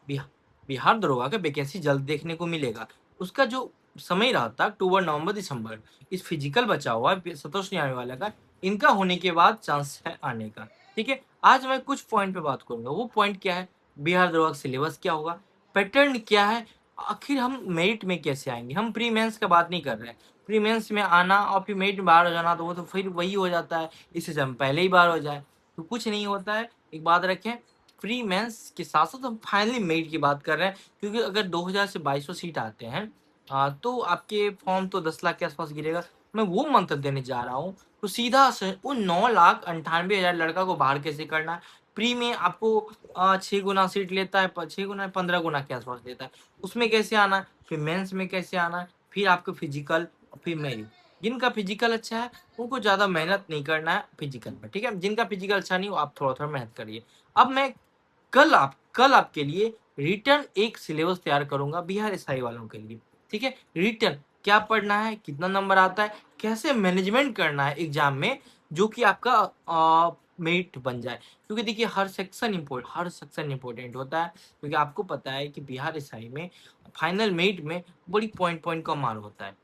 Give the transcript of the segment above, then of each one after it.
बिहार दरोगा का वैकेंसी जल्द देखने को मिलेगा। उसका जो समय रहता है अक्टूबर, नवंबर, दिसंबर, इस फिजिकल बचा हुआ है सतोष न्याय वाला का, इनका होने के बाद चांस है आने का। ठीक है, आज मैं कुछ पॉइंट पे बात करूंगा। वो पॉइंट क्या है, बिहार दरोगा का सिलेबस क्या होगा, पैटर्न क्या है, आखिर हम मेरिट में कैसे आएंगे। हम प्री मेंस का बात नहीं कर रहे हैं, प्री मेंस में आना और फिर मेरिट में बाहर हो जाना तो वो तो फिर वही हो जाता है, इससे हम पहले ही बाहर हो जाए तो कुछ नहीं होता है। एक बात रखें, प्री मेंस के साथ साथ हम फाइनली मेरिट की बात कर रहे हैं, क्योंकि अगर 2000 से 2200 सीट आते हैं तो आपके फॉर्म तो 10 लाख के आसपास गिरेगा। मैं वो मंत्र देने जा रहा हूँ, तो सीधा से उन 9,98,000 लड़का को बाहर कैसे करना है। प्री में आपको 6 गुना सीट लेता है, 6 गुना 15 गुना के आसपास लेता है, उसमें कैसे आना है, फिर मेंस में कैसे आना है, फिर आपको फिजिकल, फिर मेरिट। जिनका फिजिकल अच्छा है उनको ज़्यादा मेहनत नहीं करना है फिजिकल में, ठीक है। जिनका फिजिकल अच्छा नहीं हो आप थोड़ा थोड़ा मेहनत करिए। अब मैं कल आपके लिए रिटर्न एक सिलेबस तैयार करूंगा बिहार एसआई वालों के लिए। ठीक है, रिटर्न क्या पढ़ना है, कितना नंबर आता है, कैसे मैनेजमेंट करना है एग्जाम में, जो कि आपका मेरिट बन जाए। क्योंकि देखिए हर सेक्शन इंपॉर्टेंट होता है, क्योंकि आपको पता है कि बिहार एसआई में फाइनल मेरिट में बड़ी पॉइंट पॉइंट का मार होता है।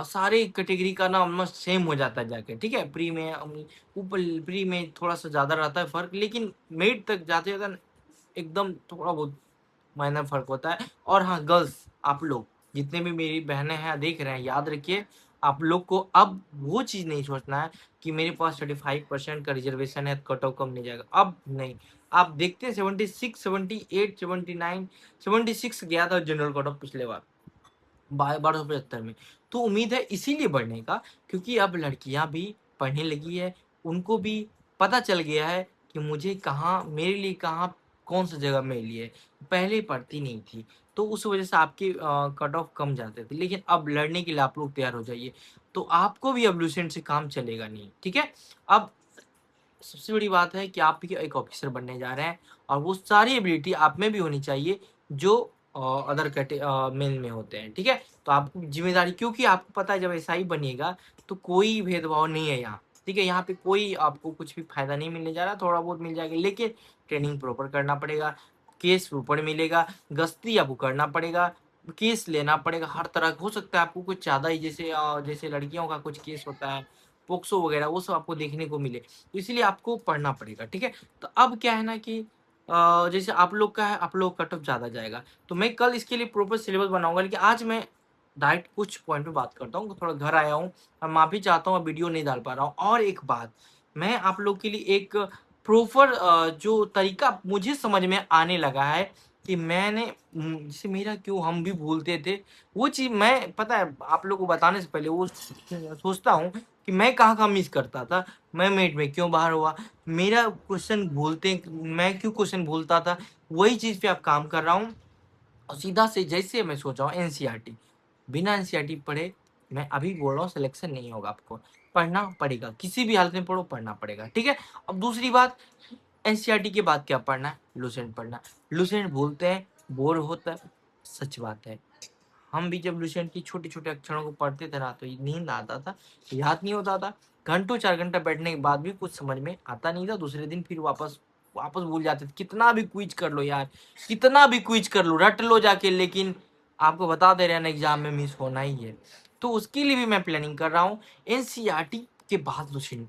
सारे कैटेगरी का ना ऑलमोस्ट सेम हो जाता है जाके। ठीक है, प्री में थोड़ा सा ज्यादा रहता है फर्क, लेकिन मेरिट तक जाते जाते एकदम थोड़ा बहुत माइनर फर्क होता है। और हाँ गर्ल्स, आप लोग जितने भी मेरी बहनें हैं देख रहे हैं, याद रखिए आप लोग को अब वो चीज़ नहीं सोचना है कि मेरे पास 35% का रिजर्वेशन है, कट ऑफ कम नहीं जाएगा। अब नहीं, आप देखते हैं 76, 78, 79, 76 गया था जनरल कट ऑफ पिछले बार 1275 में। तो उम्मीद है इसीलिए बढ़ने का, क्योंकि अब लड़कियां भी पढ़ने लगी है, उनको भी पता चल गया है कि मुझे कहाँ, मेरे लिए कहाँ, कौन सा जगह मेरे लिए। पहले पढ़ती नहीं थी, तो उस वजह से आपके कट ऑफ कम जाते थे, लेकिन अब लड़ने के लिए आप लोग तैयार हो जाइए। तो आपको भी अब लूसेंट से काम चलेगा नहीं। ठीक है, अब सबसे बड़ी बात है कि आप भी एक ऑफिसर बनने जा रहे हैं, और वो सारी एबिलिटी आप में भी होनी चाहिए जो अदर मेल में होते हैं। ठीक है, तो आपको जिम्मेदारी, क्योंकि आपको पता है जब ऐसा ही बनिएगा तो कोई भेदभाव नहीं है यहाँ। ठीक है, यहाँ पे कोई आपको कुछ भी फायदा नहीं मिलने जा रहा, थोड़ा बहुत मिल जाएगा, लेकिन ट्रेनिंग प्रॉपर करना पड़ेगा, केस प्रॉपर मिलेगा, गश्ती आपको करना पड़ेगा, केस लेना पड़ेगा हर तरह का। हो सकता है आपको कुछ ज़्यादा ही, जैसे लड़कियों का कुछ केस होता है, पोक्सो वगैरह, वो सब आपको देखने को मिले, तो इसलिए आपको पढ़ना पड़ेगा। ठीक है, तो अब क्या है ना कि जैसे आप लोग का है, आप लोग कट ऑफ ज़्यादा जाएगा, तो मैं कल इसके लिए प्रॉपर सिलेबस बनाऊंगा, लेकिन आज मैं डायरेक्ट कुछ पॉइंट पे बात करता हूँ। थोड़ा घर आया हूँ और माफ़ी चाहता हूँ, वीडियो नहीं डाल पा रहा हूँ। और एक बात, मैं आप लोग के लिए एक प्रॉपर जो तरीका मुझे समझ में आने लगा है कि मैंने जैसे मेरा क्यों हम भी भूलते थे, वो चीज़ मैं, पता है आप लोग को बताने से पहले वो सोचता हूँ कि मैं कहाँ कहाँ मिस करता था, मैं मेट में क्यों बाहर हुआ, मेरा क्वेश्चन भूलते, मैं क्यों क्वेश्चन भूलता था, वही चीज़ पे अब काम कर रहा हूँ। और सीधा से जैसे मैं सोच रहा हूँ एनसीईआरटी, बिना एनसीईआरटी पढ़े, मैं अभी बोल रहा हूँ सिलेक्शन नहीं होगा, आपको पढ़ना पड़ेगा, किसी भी हालत में पढ़ो, पढ़ना पड़ेगा। ठीक है, अब दूसरी बात, एनसीईआरटी के बाद क्या पढ़ना है, लुसेंट पढ़ना है। लुसेंट भूलते हैं, बोर होता है, सच बात है। हम भी जब लुसेंट की छोटे छोटे अक्षरों को पढ़ते थे ना, तो नींद आता था, याद नहीं होता था, घंटों 4 घंटा बैठने के बाद भी कुछ समझ में आता नहीं था, दूसरे दिन फिर वापस वापस भूल जाते थे। कितना भी क्विज कर लो यार, कितना भी क्विज कर लो, रट लो जाके, लेकिन आपको बता दे रहे हैं ना एग्जाम में मिस होना ही है। तो उसके लिए भी मैं प्लानिंग कर रहा हूँ। एनसीईआरटी के बाद लुसेंट,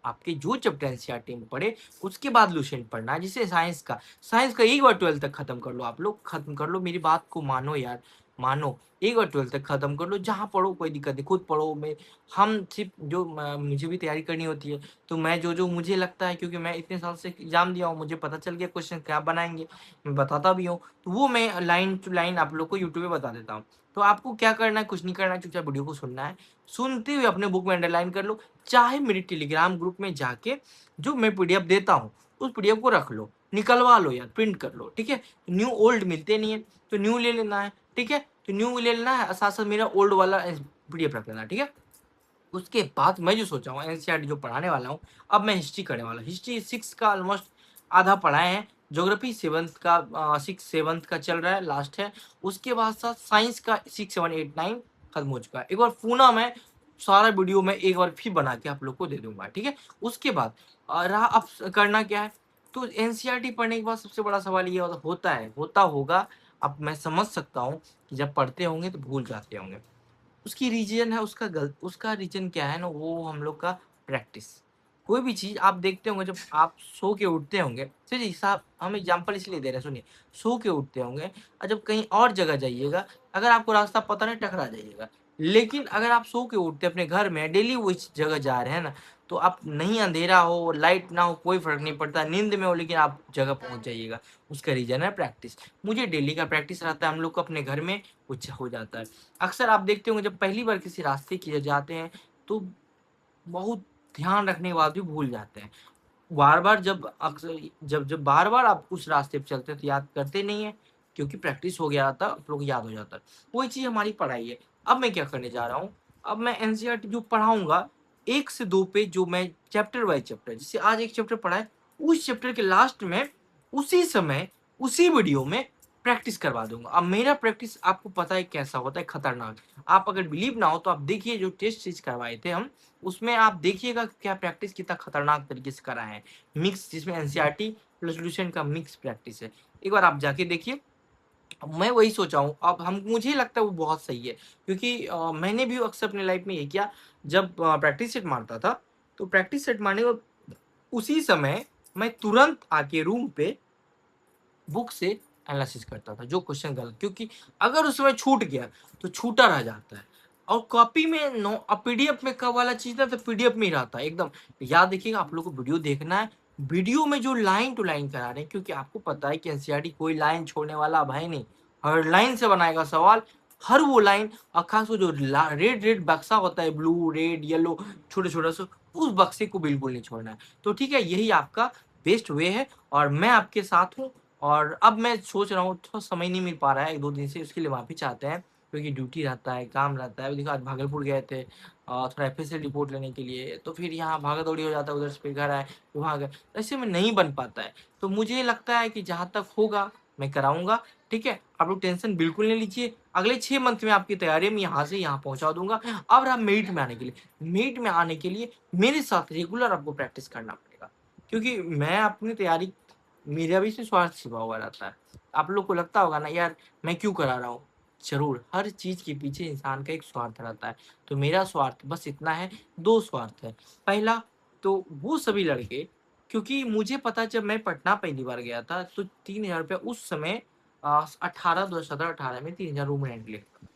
आपके जो चैप्टर एनसीईआरटी में पढ़े उसके बाद लुसेंट पढ़ना है। जैसे साइंस का एक बार 12th तक खत्म कर लो, आप लोग खत्म कर लो, मेरी बात को मानो यार, मानो। एक बार 12th तक खत्म कर लो, जहाँ पढ़ो कोई दिक्कत नहीं, खुद पढ़ो। मैं हम सिर्फ जो मुझे भी तैयारी करनी होती है, तो मैं जो जो मुझे लगता है, क्योंकि मैं इतने साल से एग्जाम दिया हूँ, मुझे पता चल गया क्वेश्चन क्या बनाएंगे, मैं बताता भी हूँ, तो वो मैं लाइन टू लाइन आप लोग को यूट्यूब पे बता देता हूँ। तो आपको क्या करना है, कुछ नहीं करना है, चुपचाप वीडियो को सुनना है, सुनते हुए अपने बुक में अंडरलाइन कर लो, चाहे मेरे टेलीग्राम ग्रुप में जाके जो मैं पीडीएफ देता हूँ उस पीडीएफ को रख लो, निकलवा लो यार, प्रिंट कर लो। ठीक है, न्यू ओल्ड मिलते नहीं है, तो न्यू ले लेना है। ठीक है, तो न्यू ले लेना है, साथ साथ मेरा ओल्ड वाला पीडीएफ रख लेना। ठीक है, उसके बाद मैं जो सोचा हूँ एनसीईआरटी जो पढ़ाने वाला हूँ, अब मैं हिस्ट्री करने वाला हूँ। हिस्ट्री 6 का ऑलमोस्ट आधा पढ़ाए हैं, ज्योग्राफी 7th का चल रहा है, लास्ट है। उसके बाद साथ साइंस का 6, 7, 8, 9 खत्म हो चुका है। एक बार पूना मैं सारा वीडियो में एक बार फिर बना के आप लोग को दे दूंगा। ठीक है, उसके बाद रहा अब करना क्या है, तो एनसीईआरटी पढ़ने के बाद सबसे बड़ा सवाल ये होता होगा, अब मैं समझ सकता हूँ कि जब पढ़ते होंगे तो भूल जाते होंगे। उसकी रीज़न है उसका रीज़न क्या है ना, वो हम लोग का प्रैक्टिस। कोई भी चीज़ आप देखते होंगे जब आप सो के उठते होंगे, चलिए साहब हम एग्ज़ाम्पल इसलिए दे रहे हैं सुनिए, सो के उठते होंगे और जब कहीं और जगह जाइएगा, अगर आपको रास्ता पता नहीं टकरा जाइएगा। लेकिन अगर आप सो के उठते अपने घर में डेली वो इस जगह जा रहे हैं ना, तो आप नहीं अंधेरा हो, लाइट ना हो, कोई फ़र्क नहीं पड़ता, नींद में हो लेकिन आप जगह पहुँच जाइएगा। उसका रीज़न है प्रैक्टिस। मुझे डेली का प्रैक्टिस रहता है, हम लोग को अपने घर में कुछ हो जाता है। अक्सर आप देखते होंगे जब पहली बार किसी रास्ते की जाते हैं, तो बहुत ध्यान रखने के बाद भी भूल जाते हैं। बार-बार जब अक्सर जब जब बार-बार आप उस रास्ते पे चलते हैं तो याद करते नहीं हैं, क्योंकि प्रैक्टिस हो गया था, आप लोग याद हो जाता है। वही चीज़ हमारी पढ़ाई है। अब मैं क्या करने जा रहा हूँ, अब मैं एनसीईआरटी जो पढ़ाऊँगा, 1 से 2 पेज जो मैं चैप्टर बाय चैप्टर, जैसे आज एक चैप्टर पढ़ा है, उस चैप्टर के लास्ट में उसी समय, उसी वीडियो में प्रैक्टिस करवा दूँगा। अब मेरा प्रैक्टिस आपको पता है कैसा होता है, खतरनाक। आप अगर बिलीव ना हो तो आप देखिए जो टेस्ट सीरीज़ करवाए थे हम, उसमें आप देखिएगा क्या प्रैक्टिस कितना खतरनाक तरीके से कराए हैं। मिक्स जिसमें एनसीईआरटी प्लस सॉल्यूशन का मिक्स प्रैक्टिस है। एक बार आप जाके देखिए। मैं वही सोचा हूँ, अब हम मुझे लगता है वो बहुत सही है, क्योंकि मैंने भी अक्सर अपनी लाइफ में ये किया, जब प्रैक्टिस सेट मारता था, तो प्रैक्टिस सेट मारने के उसी समय मैं तुरंत आके रूम पे बुक से एनालिसिस करता था, जो क्वेश्चन गलत, क्योंकि अगर उस समय छूट गया, तो छूटा रह जाता है। और कॉपी में नो पीडीएफ में कब वाला चीज़ ना, तो पीडीएफ में ही रहता है एकदम। याद रखिएगा, आप लोग को वीडियो देखना है, वीडियो में जो लाइन टू लाइन करा रहे हैं, क्योंकि आपको पता है कि एनसीईआरटी कोई लाइन छोड़ने वाला अब है नहीं। हर लाइन से बनाएगा सवाल, हर वो लाइन, और खास वो जो रेड बक्सा होता है, ब्लू, रेड, येलो, छोटे-छोटे से, उस बक्से को बिल्कुल नहीं छोड़ना है। तो ठीक है, यही आपका बेस्ट वे है और मैं आपके साथ हूँ। और अब मैं सोच रहा हूँ, थोड़ा समय नहीं मिल पा रहा है 1-2 दिन से, उसके लिए माफ़ी चाहते हैं, क्योंकि ड्यूटी रहता है, काम रहता है। अभी देखो आज भागलपुर गए थे थोड़ा एफएसएल रिपोर्ट लेने के लिए, तो फिर यहाँ भागा-दौड़ी हो जाता है, उधर से फिर घर आए, फिर वहाँ गए, ऐसे में नहीं बन पाता है। तो मुझे लगता है कि जहाँ तक होगा मैं कराऊँगा, ठीक है? आप लोग टेंशन बिल्कुल नहीं लीजिए, अगले 6 मंथ में आपकी तैयारी मैं यहाँ से यहाँ पहुँचा दूँगा। अब रहा मेरिट में आने के लिए, मेरिट में आने के लिए मेरे साथ रेगुलर आपको प्रैक्टिस करना पड़ेगा, क्योंकि मैं अपनी तैयारी, मेरा भी इसमें स्वार्थ छिपा हुआ रहता है। आप लोग को लगता होगा ना यार मैं क्यों करा रहा हूँ? ज़रूर, हर चीज़ के पीछे इंसान का एक स्वार्थ रहता है। तो मेरा स्वार्थ बस इतना है, 2 स्वार्थ है। पहला तो वो सभी लड़के, क्योंकि मुझे पता है जब मैं पटना पहली बार गया था तो ₹3000 उस समय 18 2017-18 में 3000 रूम रेंट लेता था।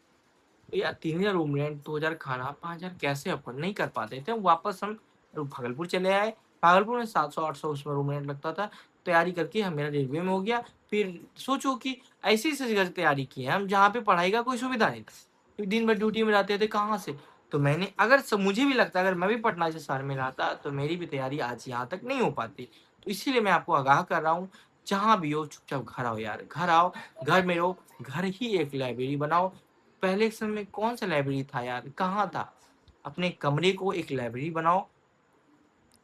तो यार 3000 रूम रेंट, 2000 खाना, 5000 कैसे अफ़ोर्ड नहीं कर पाते थे। वापस हम भागलपुर चले आए। भागलपुर में 700-800 उसमें रूम रेंट लगता था। तैयारी करके हम मेरा रेलवे में हो गया। फिर सोचो कि ऐसी-ऐसी जगह से तैयारी की है हम, जहाँ पे पढ़ाई का कोई सुविधा नहीं था। फिर दिन भर ड्यूटी में रहते थे, कहाँ से? तो मैंने अगर मुझे भी लगता है अगर मैं भी पटना जैसे शहर में रहता तो मेरी भी तैयारी आज यहाँ तक नहीं हो पाती। तो इसीलिए मैं आपको आगाह कर रहा हूँ, जहाँ भी हो चुपचाप घर आओ यार, घर आओ, घर में रहो, घर ही एक लाइब्रेरी बनाओ। पहले के समय में कौन-सा लाइब्रेरी था यार, कहाँ था? अपने कमरे को एक लाइब्रेरी बनाओ,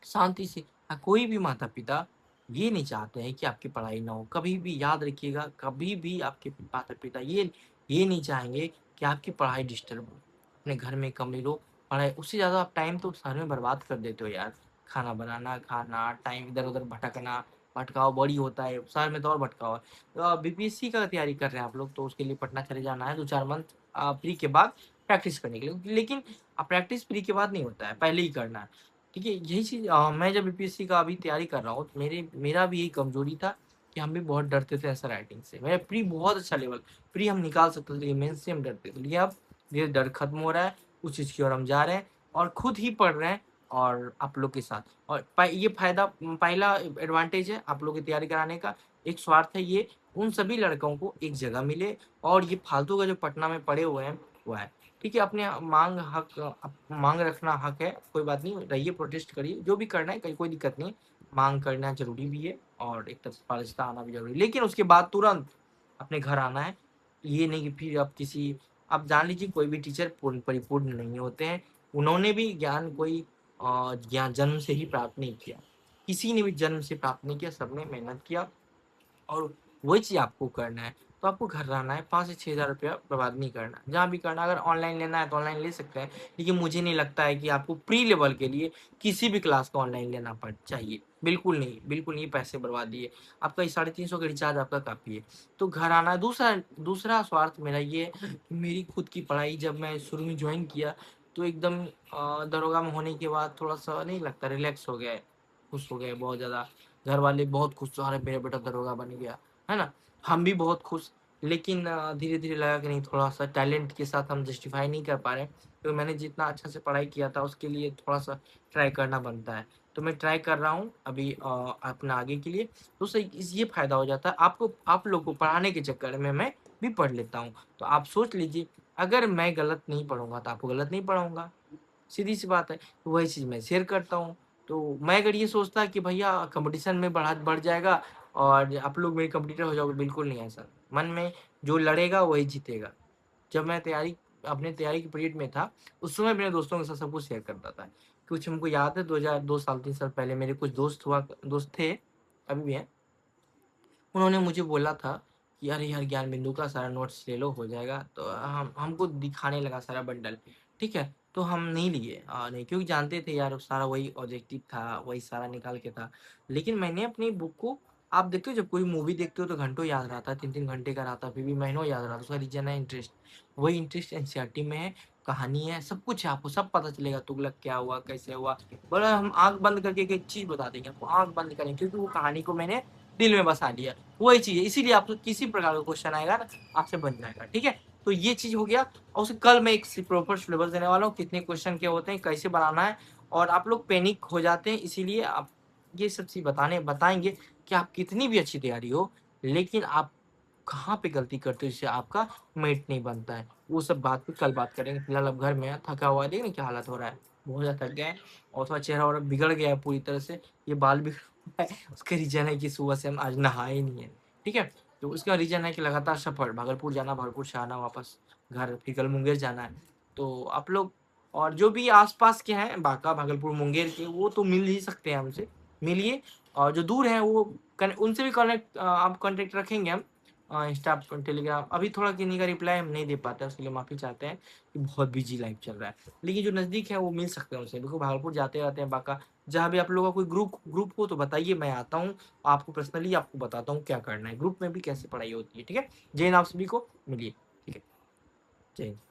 शांति से। कोई भी माता-पिता ये नहीं चाहते हैं कि आपकी पढ़ाई ना हो। कभी भी याद रखिएगा, कभी भी आपके माता-पिता ये नहीं चाहेंगे कि आपकी पढ़ाई डिस्टर्ब हो। अपने घर में कमरे लो, पढ़ाई, उससे ज़्यादा आप टाइम तो शहर में बर्बाद कर देते हो यार। खाना बनाना, खाना, टाइम इधर-उधर भटकना, भटकाव बड़ी होता है, शहर में तो और भटकाव है। बीपीएससी का तैयारी कर रहे हैं आप लोग, तो उसके लिए पटना चले जाना है 2-4 मंथ प्री के बाद प्रैक्टिस करने के लिए। लेकिन प्रैक्टिस प्री के बाद नहीं होता है, पहले ही करना है। ठीक है, यही चीज़ मैं जब यूपीएससी का अभी तैयारी कर रहा हूँ, तो मेरा भी यही कमज़ोरी था कि हम भी बहुत डरते थे आंसर राइटिंग से। मेरा प्री बहुत अच्छा लेवल, प्री हम निकाल सकते थे, लेकिन मेंस से हम डरते थे। लेकिन अब ये डर खत्म हो रहा है, उस चीज़ की ओर हम जा रहे हैं और खुद ही पढ़ रहे हैं और आप लोग के साथ। और ये फ़ायदा, पहला एडवांटेज है आप लोग की तैयारी कराने का, एक स्वार्थ है ये, उन सभी लड़कों को एक जगह मिले और ये फालतू का जो पटना में पड़े हुए हैं, वो है। ठीक है, अपने माँग रखना हक है, कोई बात नहीं, रहिए, प्रोटेस्ट करिए, जो भी करना है, कहीं कोई दिक्कत नहीं है। माँग करना ज़रूरी भी है और एक तरफ से पारदर्शिता आना भी ज़रूरी है। लेकिन उसके बाद तुरंत अपने घर आना है। ये नहीं कि फिर आप जान लीजिए कोई भी टीचर पूर्ण परिपूर्ण नहीं होते हैं। उन्होंने भी ज्ञान ज्ञान जन्म से ही प्राप्त नहीं किया। किसी ने भी जन्म से प्राप्त नहीं किया, सबने मेहनत किया और वही चीज़ आपको करना है। तो आपको घर रहना है, 5 से 6,000 रुपया बर्बाद नहीं करना। जहाँ भी करना है, अगर ऑनलाइन लेना है तो ऑनलाइन ले सकते हैं, लेकिन मुझे नहीं लगता है कि आपको प्री लेवल के लिए किसी भी क्लास का ऑनलाइन लेना चाहिए। बिल्कुल नहीं पैसे बर्बाद दिए। आपका ये 350 का रिचार्ज आपका काफ़ी है। तो घर आना दूसरा दूसरा स्वार्थ मेरा ये है कि मेरी खुद की पढ़ाई जब मैं शुरू में जॉइन किया तो एकदम दरोगा में होने के बाद थोड़ा-सा नहीं लगता रिलैक्स हो गए, खुश हो गए बहुत ज़्यादा। घर वाले बहुत खुश, अरे मेरा बेटा दरोगा बन गया, है ना? हम भी बहुत खुश, लेकिन धीरे-धीरे लगा कि नहीं थोड़ा-सा टैलेंट के साथ हम जस्टिफ़ाई नहीं कर पा रहे हैं। तो मैंने जितना अच्छा से पढ़ाई किया था उसके लिए थोड़ा-सा ट्राई करना बनता है। तो मैं ट्राई कर रहा हूँ अभी अपना आगे के लिए। तो उससे इस ये फ़ायदा हो जाता है आपको, आप लोग को पढ़ाने के चक्कर में मैं भी पढ़ लेता हूँ। तो आप सोच लीजिए, अगर मैं गलत नहीं पढ़ूँगा तो आपको गलत नहीं पढ़ाऊँगा, सीधी-सी बात है। तो वही चीज़ मैं शेयर करता हूँ। तो मैं अगर ये सोचता कि भैया कॉम्पिटिशन में बढ़ जाएगा और आप लोग मेरे कॉम्पिटिटर हो जाओगे, बिल्कुल नहीं ऐसा। मन में जो लड़ेगा वही जीतेगा। जब मैं अपने तैयारी के पीरियड में था, उस समय मेरे दोस्तों के साथ सब कुछ शेयर करता था। कुछ हमको याद है 2002 साल 3 साल पहले मेरे कुछ दोस्त थे, अभी भी हैं। उन्होंने मुझे बोला था कि अरे यार ज्ञान बिंदु का सारा नोट्स ले लो हो जाएगा। तो हम हमको दिखाने लगा सारा बंडल, ठीक है? तो हम नहीं लिए नहीं, क्योंकि जानते थे यार सारा वही ऑब्जेक्टिव था, वही सारा निकाल के था। लेकिन मैंने अपनी बुक को, आप देखते हो जब कोई मूवी देखते हो तो घंटों याद रहता है, 3-3 घंटे का रहता है, फिर भी महीनों याद रहता है। उसका रीज़न है इंटरेस्ट। वही इंटरेस्ट एनसीईआरटी में है, कहानी है, सब कुछ है, आपको सब पता चलेगा तुगलक क्या हुआ, कैसे हुआ। बोला हम आँख बंद करके एक चीज़ बता देंगे आपको, आँख बंद करें, क्योंकि वो कहानी को मैंने दिल में बसा लिया। वही चीज़ है, इसीलिए आपको किसी प्रकार का क्वेश्चन आएगा ना, आपसे बन जाएगा, ठीक है? तो ये चीज़ हो गया और उसे कल मैं एक प्रॉपर सिलेबस देने वाला हूँ, कितने क्वेश्चन क्या होते हैं, कैसे बनाना है। और आप लोग पैनिक हो जाते हैं, इसीलिए आप ये सब चीज़ बताएँगे कि आप कितनी भी अच्छी तैयारी हो, लेकिन आप कहाँ पे गलती करते हो जिससे आपका मेट नहीं बनता है। वो सब बात पे कल बात करेंगे, फिलहाल अब घर में हैं, थका हुआ है, देख रहे हैं क्या हालत हो रहा है, बहुत ज़्यादा थक गए हैं और थोड़ा चेहरा-वेहरा बिगड़ गया है पूरी तरह से, ये बाल भी है, उसका रीज़न है कि सुबह से हम आज नहाए ही नहीं है, ठीक है? तो उसका रीज़न है कि लगातार सफ़र, भागलपुर जाना, भागलपुर से आना वापस घर, फिर कल मुंगेर जाना है। तो आप लोग और जो भी आस-पास के हैं, बांका, भागलपुर, मुंगेर के, वो तो मिल ही सकते हैं हमसे, मिलिए। और जो दूर हैं वो उनसे भी आप कॉन्टैक्ट रखेंगे हम, इंस्टा, टेलीग्राम। अभी थोड़ा किन्हीं का रिप्लाई हम नहीं दे पाते हैं, उसके लिए माफ़ी चाहते हैं कि बहुत बिज़ी लाइफ़ चल रहा है। लेकिन जो नज़दीक है वो मिल सकते हैं उनसे, बिल्कुल भागलपुर जाते रहते हैं, बांका। जहाँ भी आप लोगों का कोई ग्रुप हो तो बताइए, मैं आता हूँ, आपको पर्सनली आपको बताता हूँ क्या करना है, ग्रुप में भी कैसे पढ़ाई होती है, ठीक है? जय हिंद, आप सभी को मिलिए, ठीक है? जय हिंद।